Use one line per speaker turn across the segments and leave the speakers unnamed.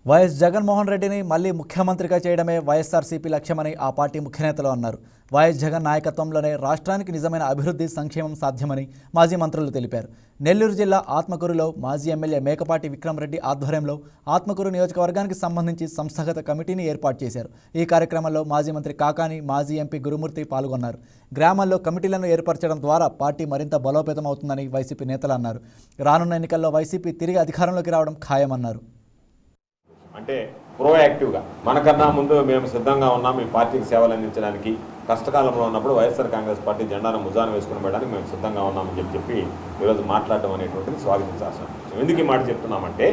YS Jaganmohan రెడ్డిని మళ్లీ ముఖ్యమంత్రిగా చేయడమే వైఎస్ఆర్సీపీ లక్ష్యమని ఆ పార్టీ ముఖ్యనేతలు అన్నారు. వైఎస్ జగన్ నాయకత్వంలోనే రాష్ట్రానికి నిజమైన అభివృద్ధి సంక్షేమం సాధ్యమని మాజీ మంత్రులు తెలిపారు. నెల్లూరు జిల్లా ఆత్మకూరులో మాజీ ఎమ్మెల్యే మేకపాటి విక్రమరెడ్డి ఆధ్వర్యంలో ఆత్మకూరు నియోజకవర్గానికి సంబంధించి సంస్థాగత కమిటీని ఏర్పాటు చేశారు. ఈ కార్యక్రమంలో మాజీ మంత్రి కాకాని, మాజీ ఎంపీ గురుమూర్తి పాల్గొన్నారు. గ్రామాల్లో కమిటీలను ఏర్పరచడం ద్వారా పార్టీ మరింత బలోపేతం అవుతుందని వైసీపీ నేతలు అన్నారు. రానున్న ఎన్నికల్లో వైసీపీ తిరిగి అధికారంలోకి రావడం ఖాయమన్నారు.
అంటే ప్రోయాక్టివ్గా మనకన్నా ముందు మేము సిద్ధంగా ఉన్నాం ఈ పార్టీకి సేవలు అందించడానికి. కష్టకాలంలో ఉన్నప్పుడు వైఎస్ఆర్ కాంగ్రెస్ పార్టీ జెండాను ముజాను వేసుకుని పోయడానికి మేము సిద్ధంగా ఉన్నామని చెప్పి ఈరోజు మాట్లాడడం అనేటువంటిది స్వాగతించాల్సిన విషయం. ఎందుకు ఈ మాట చెప్తున్నామంటే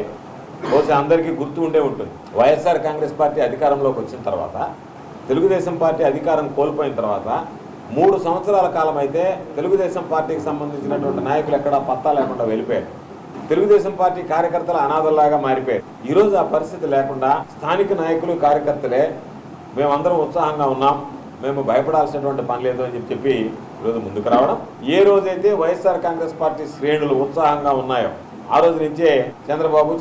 బహుశా అందరికీ గుర్తు ఉండే ఉంటుంది. వైఎస్ఆర్ కాంగ్రెస్ పార్టీ అధికారంలోకి వచ్చిన తర్వాత, తెలుగుదేశం పార్టీ అధికారం కోల్పోయిన తర్వాత 3 సంవత్సరాల కాలం అయితే తెలుగుదేశం పార్టీకి సంబంధించినటువంటి నాయకులు ఎక్కడా పత్తా లేకుండా వెళ్ళిపోయారు. తెలుగుదేశం పార్టీ కార్యకర్తల అనాథల్లాగా మారిపోయారు. ఈరోజు ఆ పరిస్థితి లేకుండా స్థానిక నాయకులు, కార్యకర్తలే మేమందరం ఉత్సాహంగా ఉన్నాం, మేము భయపడాల్సినటువంటి పని లేదు అని చెప్పి ఈరోజు ముందుకు రావడం. ఏ రోజైతే వైఎస్ఆర్ కాంగ్రెస్ పార్టీ శ్రేణులు ఉత్సాహంగా ఉన్నాయో ఆ రోజు నుంచే చంద్రబాబు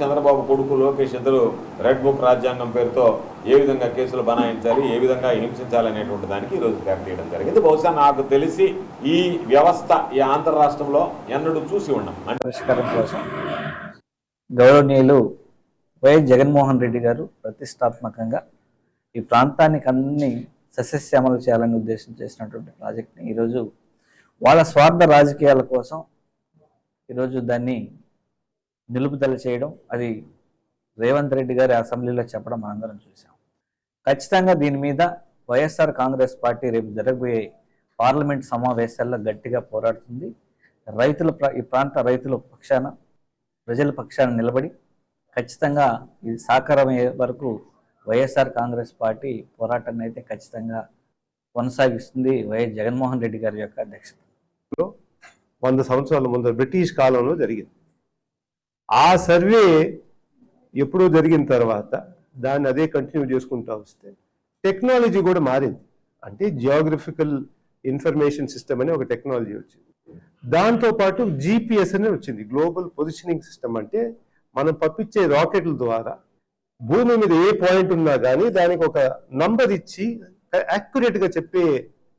కొడుకు లోకేష్ ఇద్దరు రెడ్ బుక్ రాజ్యాంగం పేరుతో ఏ విధంగా కేసులు బనాయించాలి, ఏ విధంగా హింసించాలనేటువంటి దానికి ఈరోజు తెరతీయడం జరిగింది. బహుశా నాకు తెలిసి ఈ వ్యవస్థ ఈ ఆంధ్ర రాష్ట్రంలో ఎన్నడూ చూసి ఉన్నాం.
పరిష్కారం కోసం గౌరవనీయులు వైఎస్ జగన్మోహన్ రెడ్డి గారు ప్రతిష్టాత్మకంగా ఈ ప్రాంతానికి అన్ని సస్యశ్యామలు చేయాలని ఉద్దేశం చేసినటువంటి ప్రాజెక్ట్ని ఈరోజు వాళ్ళ స్వార్థ రాజకీయాల కోసం ఈరోజు దాన్ని నిలుపుదల చేయడం, అది రేవంత్ రెడ్డి గారి అసెంబ్లీలో చెప్పడం మనందరం చూసాం. ఖచ్చితంగా దీని మీద వైఎస్ఆర్ కాంగ్రెస్ పార్టీ రేపు జరగబోయే పార్లమెంట్ సమావేశాల్లో గట్టిగా పోరాడుతుంది. ఈ ప్రాంత రైతుల పక్షాన, ప్రజల పక్షాన నిలబడి ఖచ్చితంగా ఇది సాకారమయ్యే వరకు వైఎస్ఆర్ కాంగ్రెస్ పార్టీ పోరాటాన్ని అయితే ఖచ్చితంగా కొనసాగిస్తుంది వైఎస్ జగన్మోహన్ రెడ్డి గారి యొక్క అధ్యక్షతలో.
100 సంవత్సరాల ముందు బ్రిటిష్ కాలంలో జరిగింది. ఆ సర్వే ఎప్పుడో జరిగిన తర్వాత దాన్ని అదే కంటిన్యూ చేసుకుంటూ వస్తే టెక్నాలజీ కూడా మారింది. అంటే జియోగ్రఫికల్ ఇన్ఫర్మేషన్ సిస్టమ్ అనే ఒక టెక్నాలజీ వచ్చింది. దాంతోపాటు GPS అనే వచ్చింది, గ్లోబల్ పొజిషనింగ్ సిస్టమ్. అంటే మనం పంపించే రాకెట్ల ద్వారా భూమి మీద ఏ పాయింట్ ఉన్నా కానీ దానికి ఒక నంబర్ ఇచ్చి యాక్యురేట్ గా చెప్పే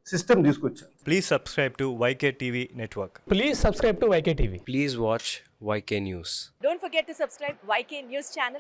సిస్టమ్ తీసుకొచ్చారు.
Please subscribe to YK TV Network.
Please subscribe to YK TV.
Please watch YK News.
Don't forget to subscribe YK News channel.